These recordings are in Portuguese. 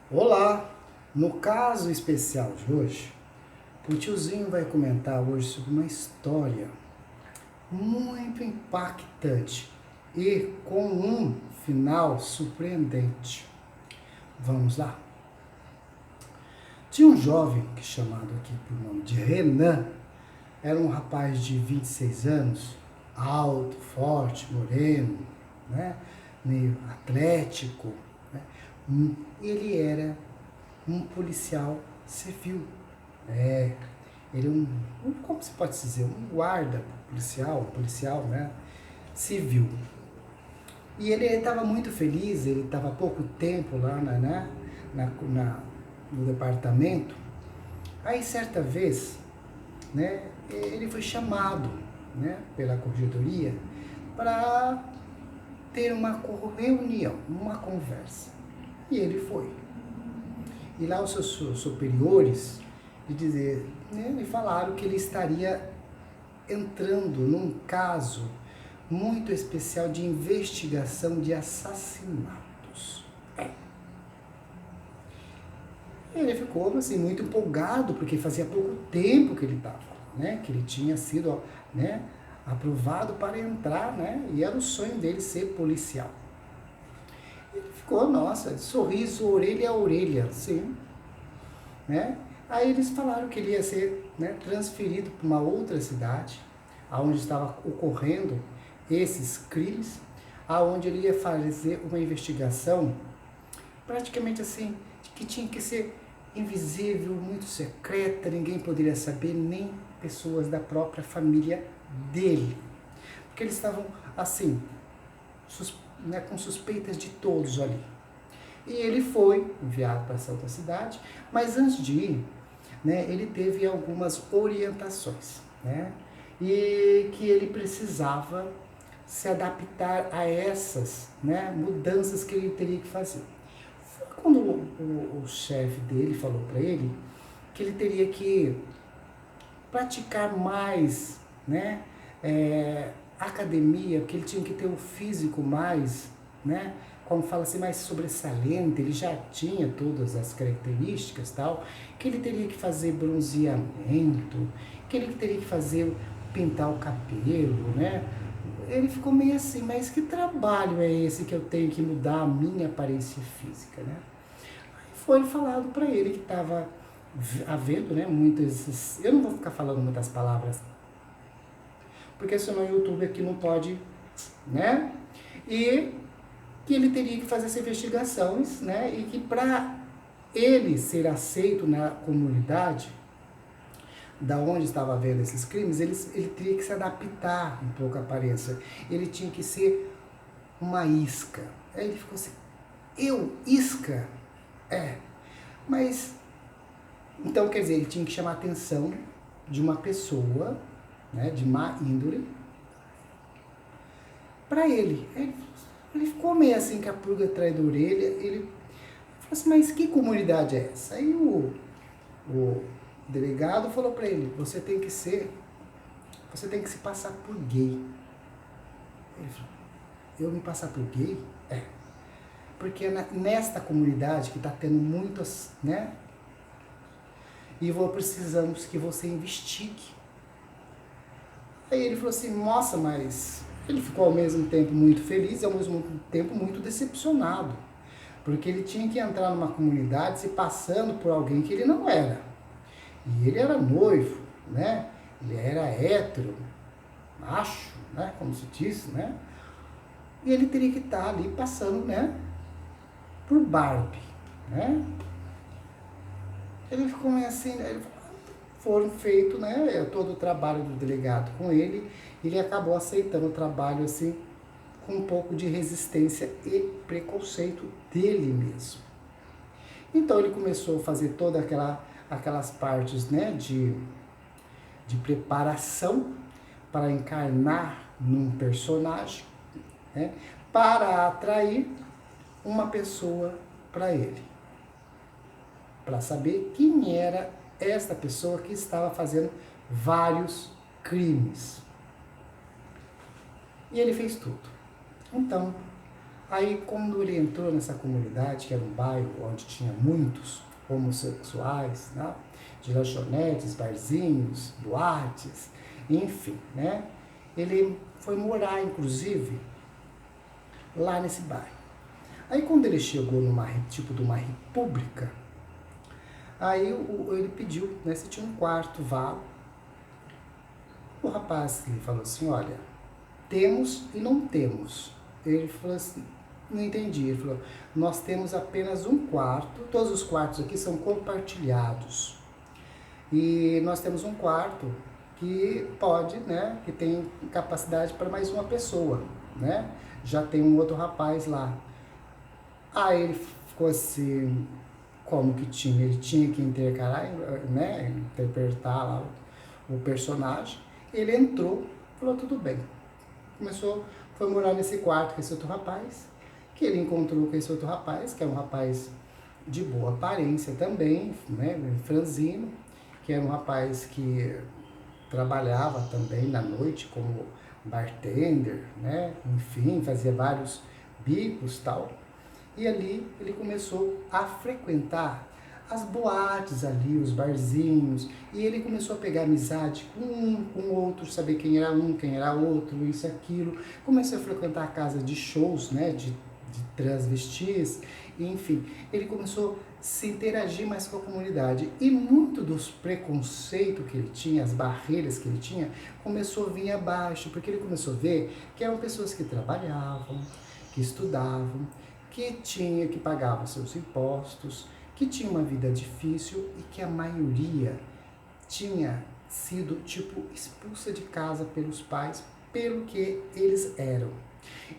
Olá! No caso especial de hoje, o tiozinho vai comentar hoje sobre uma história muito impactante e com um final surpreendente. Vamos lá? Tinha um jovem que chamado aqui por nome de Renan, era um rapaz de 26 anos, alto, forte, moreno, né? Meio atlético, né? Ele era um policial civil. É, ele é como se pode dizer, um guarda policial, né? Civil. E ele estava muito feliz, ele estava há pouco tempo lá no departamento. Aí certa vez, né, ele foi chamado, né, pela corregedoria para ter uma reunião, uma conversa. E ele foi. E lá os seus superiores me falaram que ele estaria entrando num caso muito especial de investigação de assassinatos. Ele ficou assim muito empolgado, porque fazia pouco tempo que ele estava, né? Que ele tinha sido, né, aprovado para entrar, né? E era o sonho dele ser policial. Ele ficou, nossa, sorriso orelha a orelha, sim, né? Aí eles falaram que ele ia ser, né, transferido para uma outra cidade, aonde estava ocorrendo esses crimes, aonde ele ia fazer uma investigação praticamente assim, que tinha que ser invisível, muito secreta, ninguém poderia saber, nem pessoas da própria família dele. Porque eles estavam assim, né, com suspeitas de todos ali. E ele foi enviado para essa outra cidade, mas antes de ir, né, ele teve algumas orientações, né, e que ele precisava se adaptar a essas, né, mudanças que ele teria que fazer. Foi quando o chefe dele falou para ele que ele teria que praticar mais, né, academia, que ele tinha que ter o físico mais, né, como fala assim, mais sobressalente, ele já tinha todas as características, tal, que ele teria que fazer bronzeamento, que ele teria que fazer, pintar o cabelo, né? Ele ficou meio assim, mas que trabalho é esse que eu tenho que mudar a minha aparência física, né? Aí foi falado para ele que estava havendo, né, muitas, eu não vou ficar falando muitas palavras, porque senão o YouTube aqui não pode, né? E que ele teria que fazer essas investigações, né? E que para ele ser aceito na comunidade, da onde estava havendo esses crimes, ele teria que se adaptar um pouco à aparência. Ele tinha que ser uma isca. Aí ele ficou assim, isca? Mas, então quer dizer, ele tinha que chamar a atenção de uma pessoa, né, de má índole, para ele. Ele ficou meio assim com a pulga atrás da orelha, ele falou assim, mas que comunidade é essa? Aí o delegado falou para ele, você tem que se passar por gay. Ele falou, eu me passar por gay? Porque nesta comunidade que está tendo muitas, né? E precisamos que você investigue. Aí ele falou assim, nossa, mas ele ficou ao mesmo tempo muito feliz e ao mesmo tempo muito decepcionado. Porque ele tinha que entrar numa comunidade se passando por alguém que ele não era. E ele era noivo, né? Ele era hétero, macho, né? Como se diz, né? E ele teria que estar ali passando, né, por Barbie, né? Ele ficou meio assim, né? Foram feito, né, todo o trabalho do delegado com ele, ele acabou aceitando o trabalho assim, com um pouco de resistência e preconceito dele mesmo. Então ele começou a fazer toda aquelas partes, né, de preparação para encarnar num personagem, né, para atrair uma pessoa para ele, para saber quem era esta pessoa que estava fazendo vários crimes. E ele fez tudo. Então, Aí, quando ele entrou nessa comunidade, que era um bairro onde tinha muitos homossexuais, né? De lanchonetes, barzinhos, boates, enfim, né? Ele foi morar, inclusive, lá nesse bairro. Aí, quando ele chegou numa tipo de uma república, aí ele pediu, né, se tinha um quarto vago. O rapaz ele falou assim, olha, temos e não temos. Ele falou assim, não entendi. Ele falou, nós temos apenas um quarto, todos os quartos aqui são compartilhados. E nós temos um quarto que pode, né, que tem capacidade para mais uma pessoa, né? Já tem um outro rapaz lá. Aí ele ficou assim, como que tinha? Ele tinha que intercalar, né, interpretar lá o personagem. Ele entrou, falou, tudo bem. Começou, foi morar nesse quarto com esse outro rapaz, que ele encontrou com esse outro rapaz, que é um rapaz de boa aparência também, né, franzino, que era um rapaz que trabalhava também na noite como bartender, né, enfim, fazia vários bicos e tal. E ali ele começou a frequentar as boates ali, os barzinhos, e ele começou a pegar amizade com um, com outro, saber quem era um, quem era outro, isso e aquilo. Começou a frequentar a casa de shows, né, de transvestis, enfim. Ele começou a se interagir mais com a comunidade. E muito dos preconceitos que ele tinha, as barreiras que ele tinha, começou a vir abaixo, porque ele começou a ver que eram pessoas que trabalhavam, que estudavam, que pagavam seus impostos, que tinha uma vida difícil e que a maioria tinha sido, tipo, expulsa de casa pelos pais pelo que eles eram.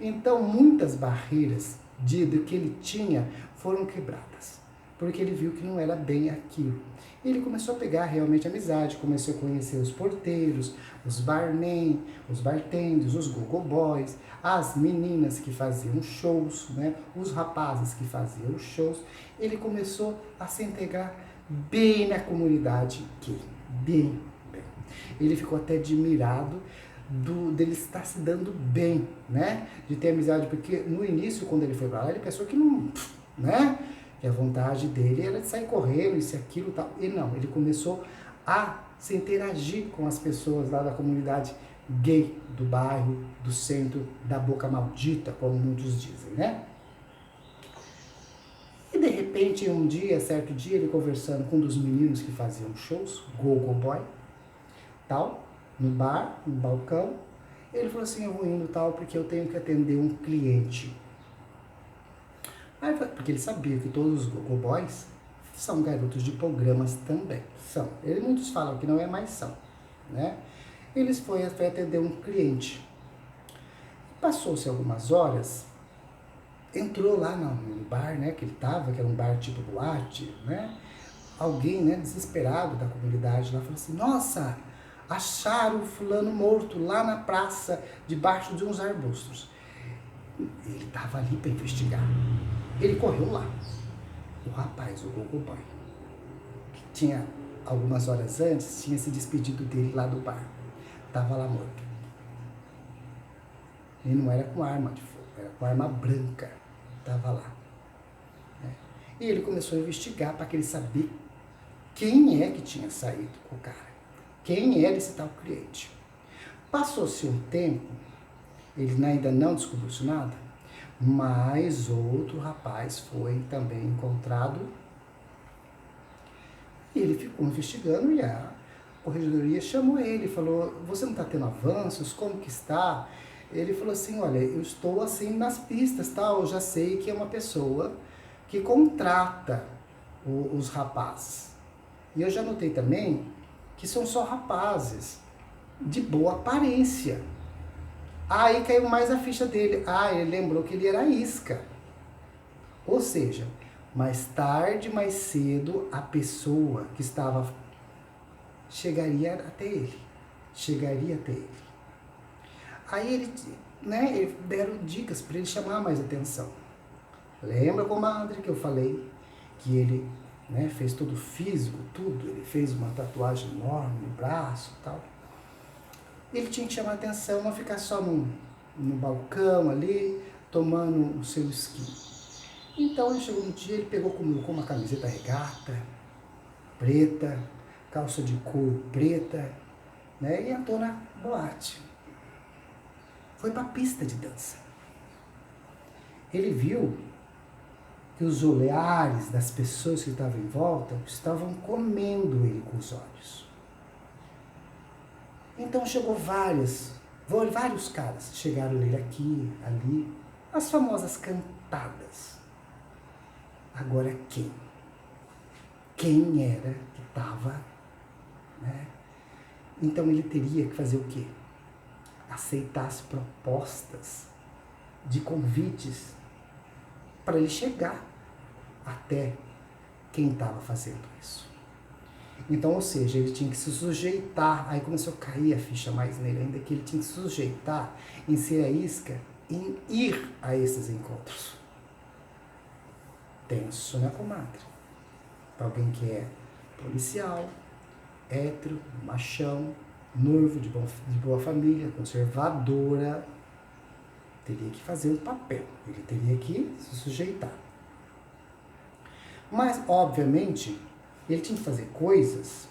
Então, muitas barreiras do que ele tinha foram quebradas, porque ele viu que não era bem aquilo. Ele começou a pegar realmente amizade, começou a conhecer os porteiros, os barman, os bartenders, os go-go boys, as meninas que faziam shows, né? Os rapazes que faziam shows. Ele começou a se integrar bem na comunidade gay, bem. Ele ficou até admirado dele estar se dando bem, né? De ter amizade, porque no início, quando ele foi pra lá, ele pensou que não, né? Que a vontade dele era de sair correndo, isso e aquilo e tal. E não, ele começou a se interagir com as pessoas lá da comunidade gay do bairro, do centro, da Boca Maldita, como muitos dizem, né? E de repente, um dia, certo dia, ele conversando com um dos meninos que faziam shows, Go-Go Boy, tal, no bar, no balcão, ele falou assim, eu vou indo tal, porque eu tenho que atender um cliente. Aí, porque ele sabia que todos os Go-Go Boys são garotos de programas também, são. Muitos falam que não é, mas são, né? Eles foi atender um cliente. Passou-se algumas horas, entrou lá no bar, né, que ele tava, que era um bar tipo boate, né? Alguém, né, desesperado da comunidade lá, falou assim, nossa, acharam o fulano morto lá na praça, debaixo de uns arbustos. Ele estava ali para investigar. Ele correu lá. O rapaz, o Go-Go Boy, que tinha, algumas horas antes, tinha se despedido dele lá do bar. Estava lá morto. E não era com arma de fogo, era com arma branca. Estava lá. Né? E ele começou a investigar para querer saber quem é que tinha saído com o cara. Quem era esse tal cliente? Passou-se um tempo, ele ainda não descobriu nada, mas outro rapaz foi também encontrado e ele ficou investigando e a corregedoria chamou ele, falou, você não está tendo avanços, como que está? Ele falou assim, olha, eu estou assim nas pistas, tá? Eu já sei que é uma pessoa que contrata os rapazes. E eu já notei também que são só rapazes de boa aparência. Aí caiu mais a ficha dele. Ele lembrou que ele era isca. Ou seja, mais tarde, mais cedo, a pessoa que estava chegaria até ele. Chegaria até ele. Aí eles deram dicas para ele chamar mais atenção. Lembra, comadre, que eu falei que ele, né, fez todo o físico, tudo. Ele fez uma tatuagem enorme no braço e tal. Ele tinha que chamar atenção, não ficar só no balcão ali, tomando o seu esqui. Então ele chegou um dia, ele pegou com uma camiseta regata, preta, calça de couro preta, né, e entrou na boate. Foi para a pista de dança. Ele viu que os olhares das pessoas que estavam em volta estavam comendo ele com os olhos. Então chegou vários caras, chegaram nele aqui, ali, as famosas cantadas. Agora quem? Quem era que estava, né? Então ele teria que fazer o quê? Aceitar as propostas de convites para ele chegar até quem estava fazendo isso. Então, ou seja, ele tinha que se sujeitar, aí começou a cair a ficha mais nele ainda, que ele tinha que se sujeitar em ser a isca, em ir a esses encontros. Tenso, né, comadre? Para alguém que é policial, hétero, machão, noivo de boa família, conservadora, teria que fazer um papel, ele teria que se sujeitar. Mas, obviamente, ele tinha que fazer coisas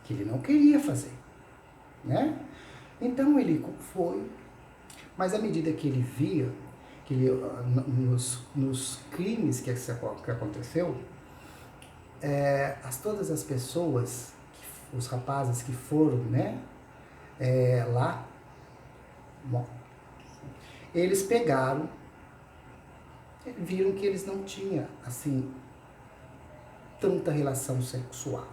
que ele não queria fazer, né? Então ele foi, mas à medida que ele via, que ele, nos crimes que aconteceu, todas as pessoas, os rapazes que foram, né, lá, bom, eles pegaram, viram que eles não tinham, assim, tanta relação sexual.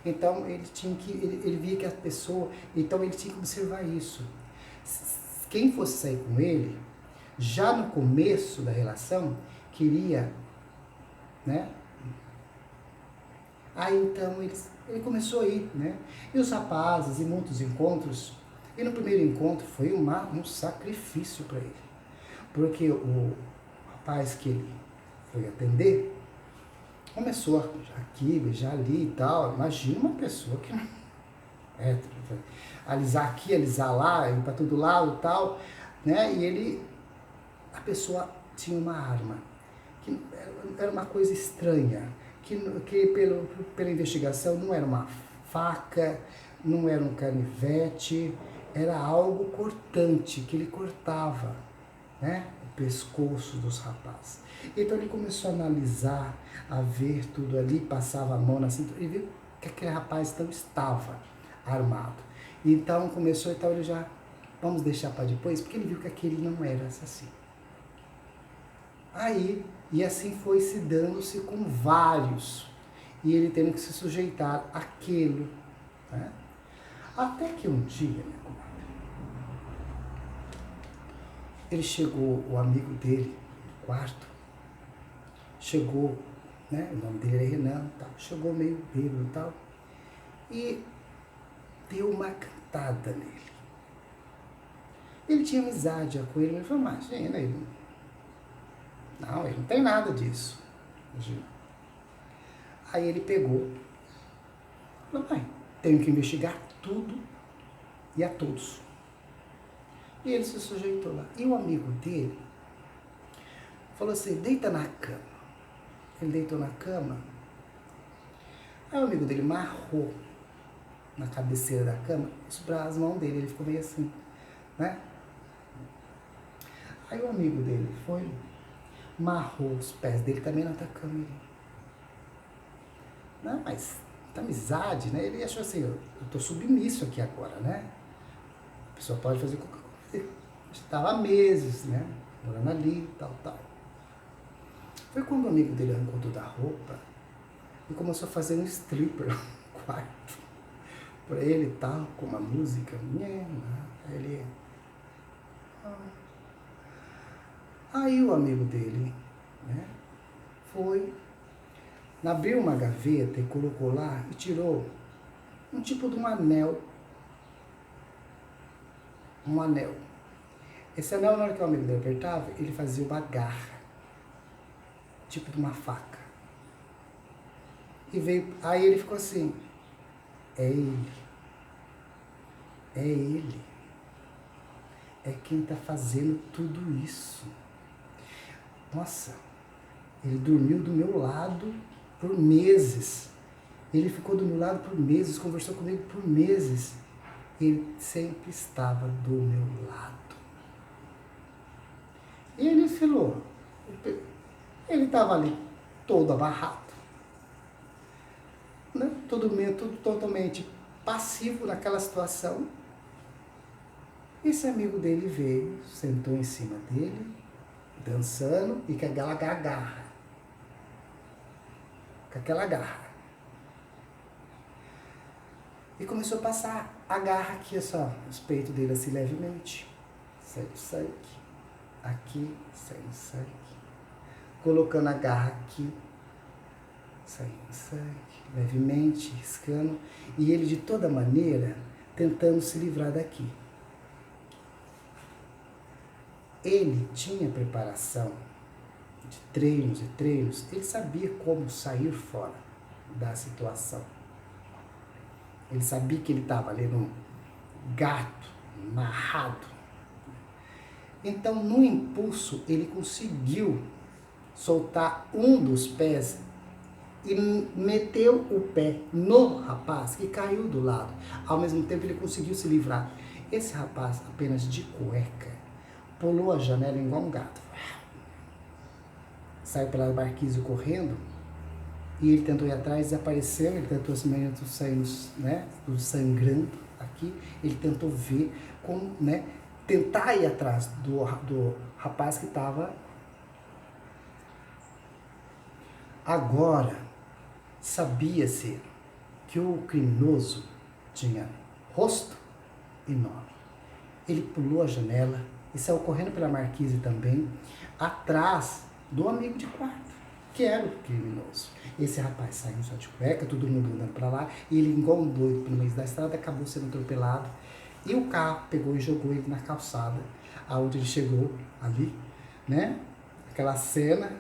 Então ele via que a pessoa, então ele tinha que observar isso. Quem fosse sair com ele, já no começo da relação, queria, né? Aí então ele começou a ir, né? E os rapazes, em muitos encontros, e no primeiro encontro foi um sacrifício para ele. Porque o rapaz que ele foi atender, começou a beijar ali e tal. Imagina uma pessoa que alisar aqui, alisar lá, ir para todo lado e tal, né? E a pessoa tinha uma arma, que era uma coisa estranha, que pela investigação não era uma faca, não era um canivete, era algo cortante, que ele cortava, né, o pescoço dos rapazes. Então ele começou a analisar, a ver tudo ali, passava a mão na cintura e viu que aquele rapaz então estava armado. Então começou, então ele já, vamos deixar para depois, porque ele viu que aquele não era assassino. Aí, e assim foi se dando-se com vários, e ele tendo que se sujeitar àquilo, né? Até que um dia, minha comadre, ele chegou, o amigo dele, no quarto, chegou, né, o nome dele é Renan, tal, chegou meio bêbado e tal, e deu uma cantada nele. Ele tinha amizade com ele, ele falou, imagina, ele não tem nada disso. Imagina. Aí ele pegou, falou, tenho que investigar tudo e a todos. E ele se sujeitou lá. E o amigo dele falou assim, deita na cama. Ele deitou na cama. Aí o amigo dele marrou na cabeceira da cama as mãos dele. Ele ficou meio assim, né? Aí o amigo dele foi, marrou os pés dele também na outra cama. Não, mas amizade, né? Ele achou assim, eu tô submisso aqui agora, né? A pessoa pode fazer qualquer coisa. Estava há meses, né? Morando ali, tal. Foi quando o amigo dele arrancou toda a roupa e começou a fazer um stripper no quarto pra ele e tal, com uma música. Ele... Aí o amigo dele, né, foi, abriu uma gaveta e colocou lá e tirou um tipo de um anel. Um anel. Esse anel, na hora que o amigo dele apertava, ele fazia uma garra, tipo de uma faca. E veio, aí ele ficou assim, é ele. É ele. é quem está fazendo tudo isso. Nossa, ele dormiu do meu lado por meses. Ele ficou do meu lado por meses, conversou comigo por meses. Ele sempre estava do meu lado. E ele falou, ele estava ali todo abarrado, né? Tudo totalmente passivo naquela situação. Esse amigo dele veio, sentou em cima dele, dançando e com aquela garra. Com aquela garra. E começou a passar a garra aqui, só, os peitos dele assim levemente. Saindo sangue. Aqui, saindo sangue. Colocando a garra aqui, saindo sangue, levemente, riscando. E ele de toda maneira tentando se livrar daqui. Ele tinha preparação de treinos e treinos, ele sabia como sair fora da situação. Ele sabia que ele estava ali num gato, amarrado. Então, no impulso, ele conseguiu soltar um dos pés e meteu o pé no rapaz que caiu do lado. Ao mesmo tempo, ele conseguiu se livrar. Esse rapaz, apenas de cueca, pulou a janela igual um gato. Saiu pela marquise correndo e ele tentou ir atrás, desapareceu. Ele tentou saindo, né, sangrando aqui. Ele tentou ver como, né, tentar ir atrás do rapaz que estava. Agora, sabia-se que o criminoso tinha rosto e nome. Ele pulou a janela e saiu correndo pela marquise também, atrás do amigo de quarto, que era o criminoso. Esse rapaz saiu só de cueca, todo mundo andando para lá, e ele, igual um doido pelo meio da estrada, acabou sendo atropelado. E o carro pegou e jogou ele na calçada, aonde ele chegou ali, né? Aquela cena,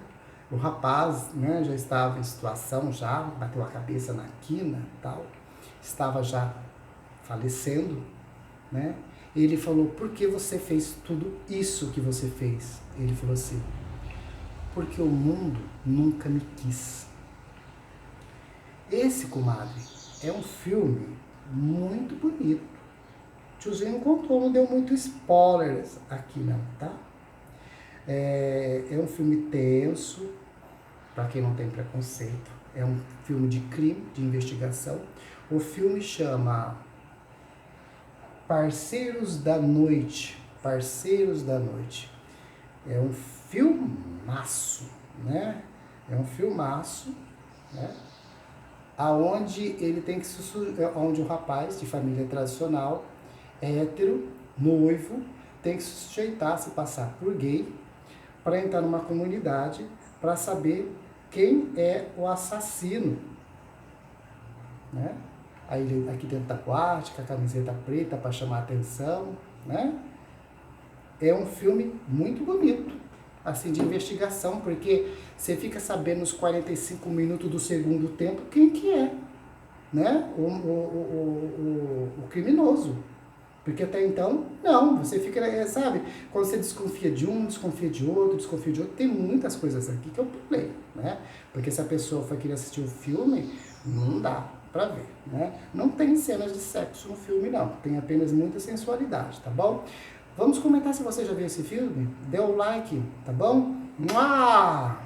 o rapaz, né, já estava em situação, já bateu a cabeça na quina e tal, estava já falecendo, né? Ele falou, por que você fez tudo isso que você fez? Ele falou assim, porque o mundo nunca me quis. Esse, comadre, é um filme muito bonito. Tiozinho contou, não deu muito spoilers aqui não, tá? É um filme tenso, para quem não tem preconceito. É um filme de crime, de investigação. O filme chama Parceiros da Noite. Parceiros da Noite. É um filmaço, né? É um filmaço, né? Aonde ele tem que onde o rapaz de família tradicional, hétero, noivo, tem que se sujeitar, se passar por gay, para entrar numa comunidade, para saber quem é o assassino, né? Aí ele aqui dentro da boate, com a camiseta preta para chamar a atenção, né? É um filme muito bonito, assim, de investigação, porque você fica sabendo nos 45 minutos do segundo tempo quem que é, né? O criminoso. Porque até então, não, você fica, sabe, quando você desconfia de um, desconfia de outro, tem muitas coisas aqui que eu pulei, né? Porque se a pessoa for querer assistir o filme, não dá pra ver, né? Não tem cenas de sexo no filme, não, tem apenas muita sensualidade, tá bom? Vamos comentar se você já viu esse filme, dê o like, tá bom? Mua!